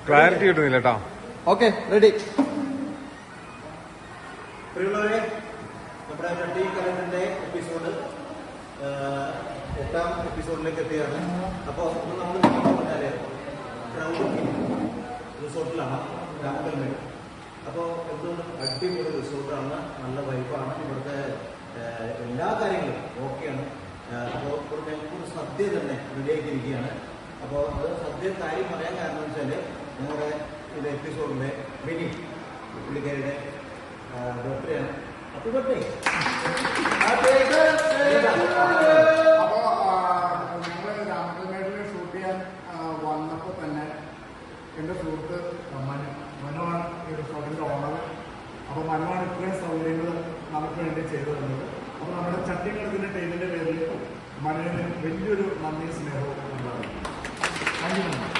Clarity കിട്ടുന്നില്ല കേട്ടോ. Okay, ready. പ്രിയമുള്ളവരെ, നമ്മുടെ ടീ കലണ്ടറിന്റെ എപ്പിസോഡ് 8ാം എപ്പിസോഡിലേക്ക് എത്തിയാണ്. അപ്പോൾ നമ്മൾ പറഞ്ഞാല് റിസോർട്ടിലാണ് രാമക്കൽമേട്. അപ്പോൾ എന്തുകൊണ്ടും അടിപൊളി റിസോർട്ടാണ്, നല്ല വൈബാണ്, ഇവിടുത്തെ എല്ലാ കാര്യങ്ങളും ഓക്കെയാണ്. അപ്പോൾ ഒരു സദ്യ തന്നെ റെഡിയാക്കിയിരിക്കുകയാണ്. അപ്പോൾ അത് സദ്യ കാര്യം പറയാൻ കാരണം എന്ന് വെച്ചാൽ ഞങ്ങളുടെ ഇത് എപ്പിസോഡിലെ മിനി പുള്ളിക്കാരുടെ ബർത്ത്ഡേയാണ്. Happy birthday. അപ്പോൾ ഞങ്ങൾ രാമക്കൽമേടിൽ ഷൂട്ട് ചെയ്യാൻ വന്നപ്പോൾ തന്നെ എൻ്റെ സുഹൃത്ത് മനുവാണ് ഈ റിസോർട്ടിൻ്റെ ഓണർ. അപ്പോൾ മനുവാണ് ഇത്രയും സൗകര്യങ്ങൾ നമുക്ക് വേണ്ടി ചെയ്തു തന്നത്. അപ്പോൾ നമ്മുടെ ചട്ടിക്കണക്കിൻ്റെ ടീമിൻ്റെ പേരിൽ മനുവിന് വലിയൊരു നന്ദി സ്നേഹവും ഉണ്ടാകും. Thank you.